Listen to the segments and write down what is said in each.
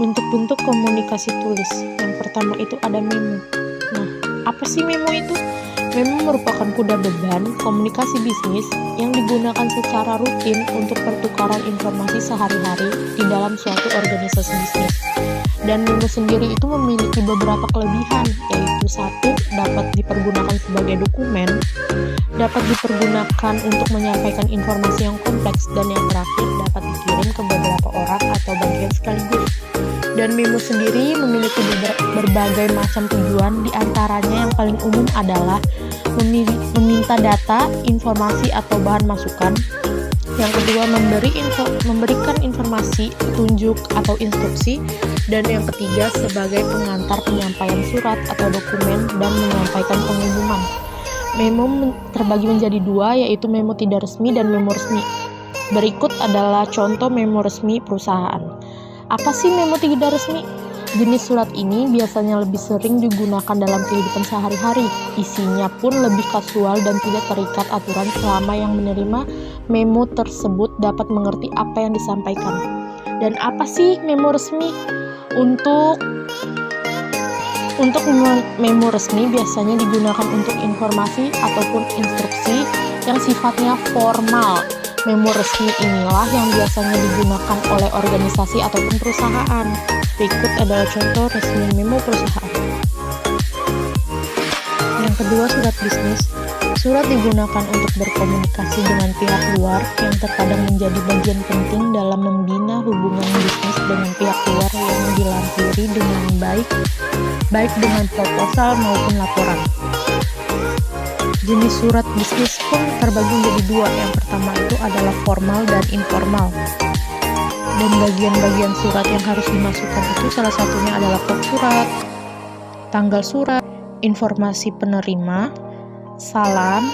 Bentuk-bentuk komunikasi tulis. Yang pertama itu ada memo. Nah, apa sih memo itu? Memo merupakan kuda beban komunikasi bisnis yang digunakan secara rutin untuk pertukaran informasi sehari-hari di dalam suatu organisasi bisnis. Dan memo sendiri itu memiliki beberapa kelebihan, yaitu satu, dapat dipergunakan sebagai dokumen, dapat dipergunakan untuk menyampaikan informasi yang kompleks, dan yang terakhir dapat dikirim ke beberapa orang atau bagian sekaligus. Dan memo sendiri memiliki berbagai macam tujuan, diantaranya yang paling umum adalah meminta data, informasi atau bahan masukan. Yang kedua, memberikan informasi, petunjuk atau instruksi. Dan yang ketiga, sebagai pengantar penyampaian surat atau dokumen dan menyampaikan pengumuman. Memo terbagi menjadi dua, yaitu memo tidak resmi dan memo resmi. Berikut adalah contoh memo resmi perusahaan. Apa sih memo tidak resmi? Jenis surat ini biasanya lebih sering digunakan dalam kehidupan sehari-hari. Isinya pun lebih kasual dan tidak terikat aturan selama yang menerima memo tersebut dapat mengerti apa yang disampaikan. Dan apa sih memo resmi? Untuk memo resmi biasanya digunakan untuk informasi ataupun instruksi yang sifatnya formal. Memo resmi inilah yang biasanya digunakan oleh organisasi ataupun perusahaan. Berikut adalah contoh resmi memo perusahaan. Yang kedua, surat bisnis. Surat digunakan untuk berkomunikasi dengan pihak luar yang terkadang menjadi bagian penting dalam membina hubungan bisnis dengan pihak luar yang dilampiri dengan baik dengan proposal maupun laporan. Jenis surat bisnis pun terbagi menjadi dua. Yang pertama itu adalah formal dan informal. Dan bagian-bagian surat yang harus dimasukkan itu salah satunya adalah kod surat, tanggal surat, informasi penerima, salam,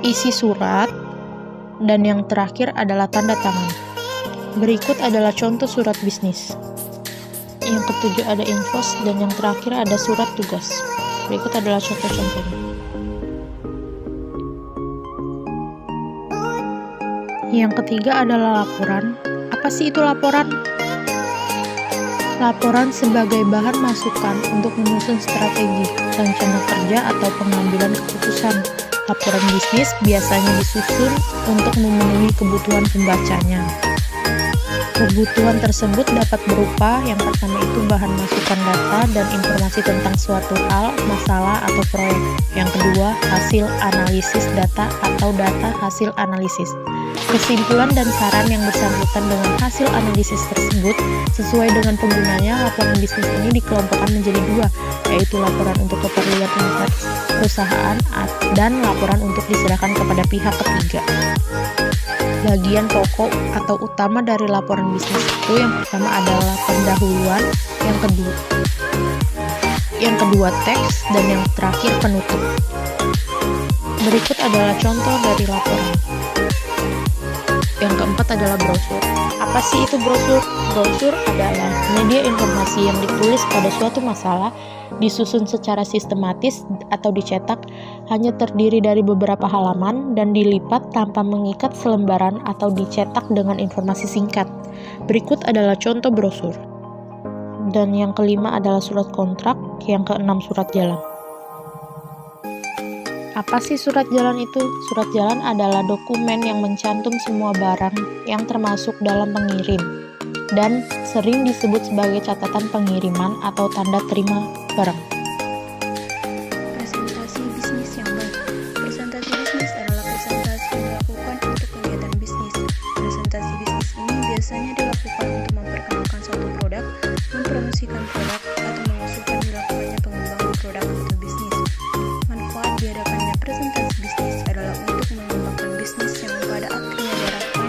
isi surat, dan yang terakhir adalah tanda tangan. Berikut adalah contoh surat bisnis. Yang ketujuh ada invoice dan yang terakhir ada surat tugas. Berikut adalah contoh-contohnya. Yang ketiga adalah laporan. Apa sih itu laporan? Laporan sebagai bahan masukan untuk menyusun strategi, rencana kerja, atau pengambilan keputusan. Laporan bisnis biasanya disusun untuk memenuhi kebutuhan pembacanya. Kebutuhan tersebut dapat berupa yang pertama itu bahan masukan data dan informasi tentang suatu hal, masalah, atau proyek. Yang kedua, hasil analisis data atau data hasil analisis. Kesimpulan dan saran yang bersangkutan dengan hasil analisis tersebut sesuai dengan penggunanya. Laporan bisnis ini dikelompokkan menjadi dua, yaitu laporan untuk keperluan perusahaan dan laporan untuk diserahkan kepada pihak ketiga. Bagian pokok atau utama dari laporan bisnis itu yang pertama adalah pendahuluan, yang kedua teks, dan yang terakhir penutup. Berikut adalah contoh dari laporan. Yang keempat adalah brosur. Apa sih itu brosur? Brosur adalah media informasi yang ditulis pada suatu masalah, disusun secara sistematis atau dicetak, hanya terdiri dari beberapa halaman dan dilipat tanpa mengikat selembaran atau dicetak dengan informasi singkat. Berikut adalah contoh brosur. Dan yang kelima adalah surat kontrak, yang keenam surat jalan. Apa sih surat jalan itu? Surat jalan adalah dokumen yang mencantum semua barang yang termasuk dalam pengirim dan sering disebut sebagai catatan pengiriman atau tanda terima barang. Presentasi bisnis yang baik. Presentasi bisnis adalah presentasi yang dilakukan untuk kegiatan bisnis. Presentasi bisnis ini biasanya dilakukan untuk memperkenalkan suatu produk, mempromosikan produk, atau mengusulkan dilakukannya pengembangan produk atau bisnis. Manfaat diadakannya presentasi bisnis adalah untuk mengembangkan bisnis yang pada akhirnya diharapkan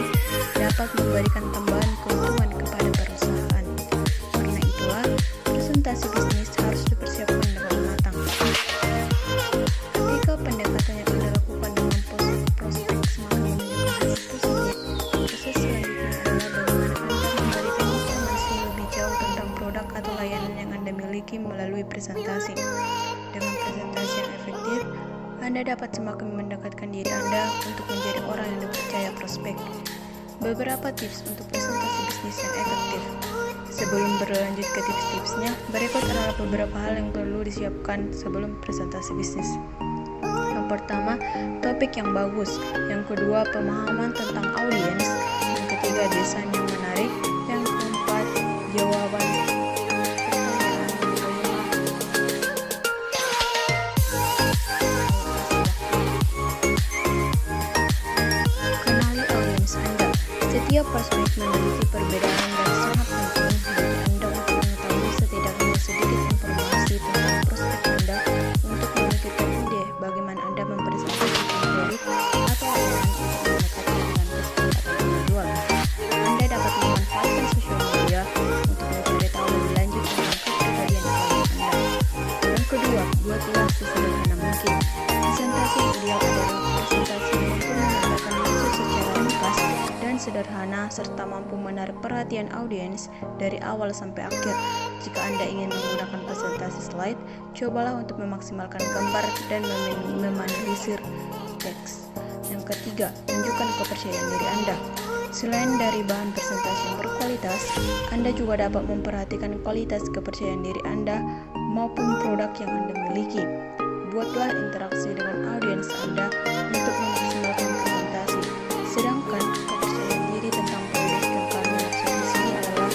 dapat memberikan tambahan keuntungan kepada perusahaan. Karena itulah, presentasi bisnis harus dipersiapkan dengan matang. Ketika pendekatan yang Anda lakukan dengan prospek semakin menunjukkan hasil positif, proses selanjutnya adalah bagaimana Anda memberikan informasi lebih jauh tentang produk atau layanan yang Anda miliki melalui presentasi. Dengan presentasi yang efektif, Anda dapat semakin mendekatkan diri Anda untuk menjadi orang yang dipercaya prospek. Beberapa tips untuk presentasi bisnis yang efektif. Sebelum berlanjut ke tips-tipsnya, berikut adalah beberapa hal yang perlu disiapkan sebelum presentasi bisnis. Yang pertama, topik yang bagus. Yang kedua, pemahaman tentang audiens. Yang ketiga, desain yang menarik. Yang keempat, jawaban pertanyaan. Kenali audiens Anda. Setiap personik memiliki perbedaan dan sangat penting bagi Anda untuk mengetahui setidaknya sedikit informasi tentang prospek Anda untuk memikirkan ide bagaimana Anda mempresentasikan produk atau layanan untuk mendekatkan dengan prospek atau penjual. Anda dapat memanfaatkan sosial media untuk mencari tahu lebih lanjut tentang kepribadian klien Anda. Yang kedua, buatlah sesederhana mungkin. Presentasi yang ideal adalah presentasi yang mampu menyampaikan maksud secara ringkas dan sederhana serta mampu menarik perhatian audiens dari awal sampai akhir. Jika Anda ingin menggunakan presentasi slide, cobalah untuk memaksimalkan gambar dan meminimalisir teks. Yang ketiga, tunjukkan kepercayaan diri Anda. Selain dari bahan presentasi yang berkualitas, Anda juga dapat memperhatikan kualitas kepercayaan diri Anda maupun produk yang Anda miliki. Buatlah interaksi dengan audiens Anda untuk memaksimalkan presentasi. Sedangkan kepercayaan diri tentang produk yang kami maksud di sini adalah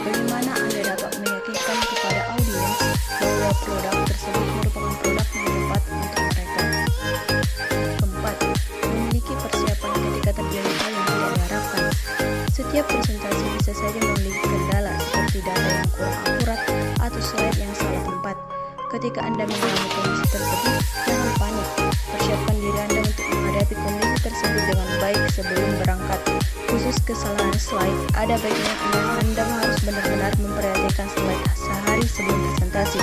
bagaimana Anda dapat meyakinkan kepada audiens bahwa produk tersebut merupakan produk yang tepat untuk mereka. Keempat, memiliki persiapan ketika terjadi hal yang tidak diharapkan. Setiap presentasi bisa saja memiliki kendala seperti data yang kurang akurat atau slide yang salah tempat. Ketika Anda mengalami kondisi tersebut, jangan panik. Persiapkan diri Anda untuk menghadapi kondisi tersebut dengan baik sebelum berangkat. Khusus kesalahan slide, ada baiknya Anda harus benar-benar memperhatikan slide sehari sebelum presentasi.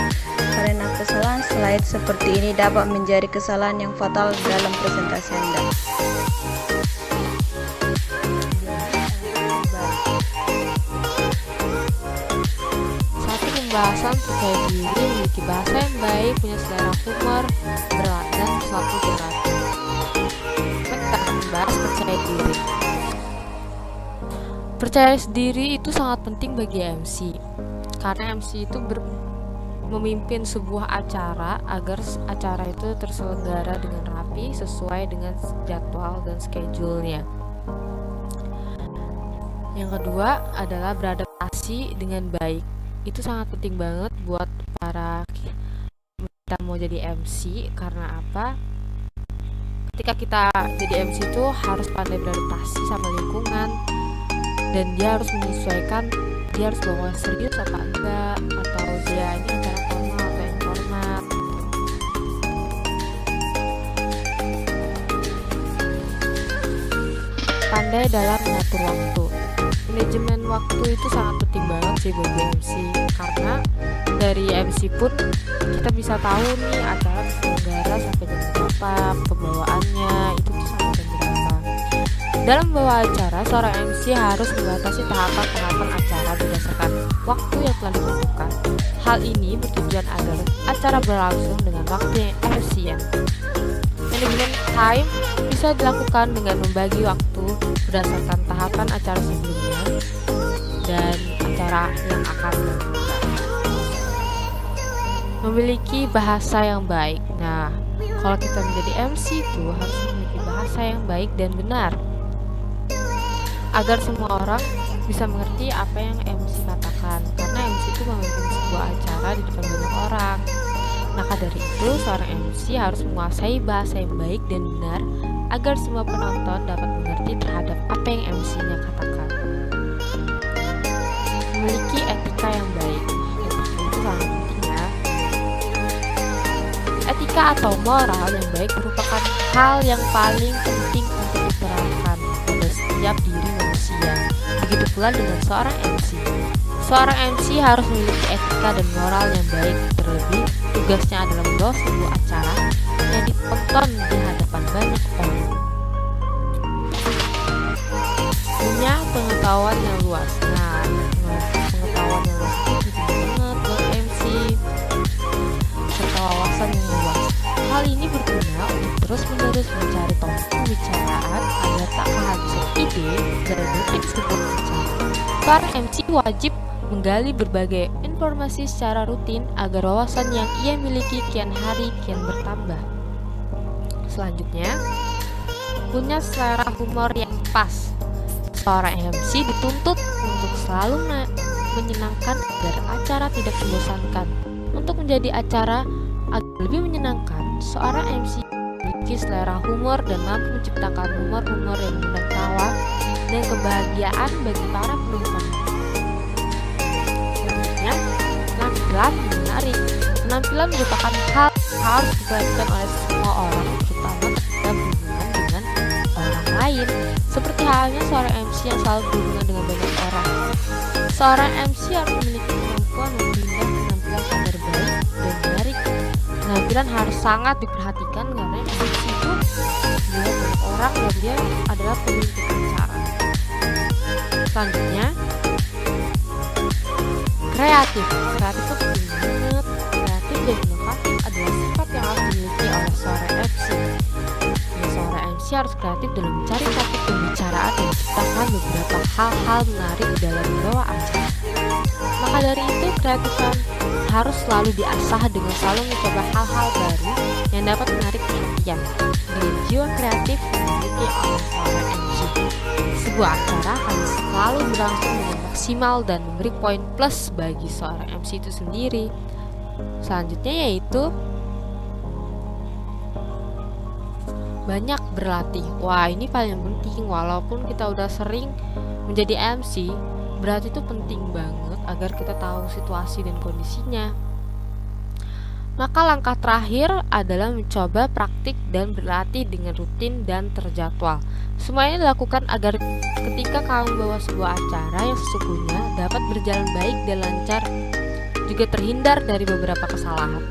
Karena kesalahan slide seperti ini dapat menjadi kesalahan yang fatal dalam presentasi Anda. Pembahasan percaya diri, memiliki bahasa yang baik, punya selera humor, dan selalu berat. Kita membahas percaya diri. Percaya diri itu sangat penting bagi MC, karena MC itu memimpin sebuah acara agar acara itu terselenggara dengan rapi sesuai dengan jadwal dan schedule-nya. Yang kedua adalah beradaptasi dengan baik. Itu sangat penting banget buat para kita mau jadi MC. Karena apa? Ketika kita jadi MC itu harus pandai beradaptasi sama lingkungan, dan dia harus menyesuaikan, dia harus bawa serius apa enggak, atau dia ini acara formal atau informal. Pandai dalam mengatur waktu. Manajemen waktu itu sangat penting banget sih bagi MC, karena dari MC pun kita bisa tahu nih acara terselenggara sampai jam berapa, pembawaannya itu sampai jam berapa. Dalam membawa acara, seorang MC harus membatasi tahapan-tahapan acara berdasarkan waktu yang telah ditentukan. Hal ini bertujuan agar acara berlangsung dengan waktu yang efisien. Manajemen time bisa dilakukan dengan membagi waktu berdasarkan tahapan acara sebelumnya dan acara yang akan dilakukan. Memiliki bahasa yang baik. Nah, kalau kita menjadi MC itu harus memiliki bahasa yang baik dan benar, agar semua orang bisa mengerti apa yang MC katakan, karena MC itu memimpin sebuah acara di depan banyak orang. Maka dari itu, seorang MC harus menguasai bahasa yang baik dan benar agar semua penonton dapat mengerti terhadap apa yang MC-nya katakan. Memiliki etika yang baik. Etika itu sangat penting ya. Etika atau moral yang baik merupakan hal yang paling penting untuk diterapkan pada setiap diri manusia. Begitu pula dengan seorang MC. Seorang MC harus memiliki etika dan moral yang baik, terlebih tugasnya adalah membawa sebuah acara yang ditonton di hadapan banyak orang. Punya pengetahuan yang luas. Nah, pengetahuan yang luas itu penting banget buat MC, serta wawasan yang luas. Hal ini berguna untuk terus-menerus mencari topik pembicaraan agar tak kehabisan ide dan detik sebuah acara. Seorang MC wajib menggali berbagai informasi secara rutin agar wawasan yang ia miliki kian hari kian bertambah. Selanjutnya, punya selera humor yang pas. Seorang MC dituntut untuk selalu menyenangkan agar acara tidak membosankan. Untuk menjadi acara agar lebih menyenangkan, seorang MC memiliki selera humor dan mampu menciptakan humor-humor yang mengundang tawa dan kebahagiaan bagi para penonton. Selanjutnya, penampilan menarik. Penampilan merupakan hal yang harus diperhatikan oleh semua orang, terutama ketika berhubungan dengan orang lain. Seperti halnya seorang MC yang selalu berhubungan dengan banyak orang. Seorang MC harus memiliki kemampuan memberikan penampilan sadar baik dan menarik. Penampilan harus sangat diperhatikan karena MC itu dia banyak orang dan dia adalah pemimpin acara. Selanjutnya, kreatif. Kreatif itu penting banget. Kreatif dan inovatif adalah sifat yang harus dimiliki oleh seorang MC. Seorang MC harus kreatif dalam mencari topik pembicaraan dan menciptakan beberapa hal-hal menarik dalam membawa acara. Maka dari itu, kreatifan harus selalu diasah dengan selalu mencoba hal-hal baru yang dapat menarik perhatian. Dengan jiwa kreatif dimiliki oleh seorang MC, sebuah acara akan selalu berlangsung dengan maksimal dan memberi poin plus bagi seorang MC itu sendiri. Selanjutnya yaitu banyak berlatih. Wah, ini paling penting. Walaupun kita udah sering menjadi MC, berarti itu penting banget agar kita tahu situasi dan kondisinya. Maka langkah terakhir adalah mencoba praktik dan berlatih dengan rutin dan terjadwal. Semua ini dilakukan agar ketika kamu membawa sebuah acara yang sesungguhnya dapat berjalan baik dan lancar, juga terhindar dari beberapa kesalahan.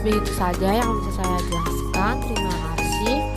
Begitu saja yang bisa saya jelaskan. Terima kasih.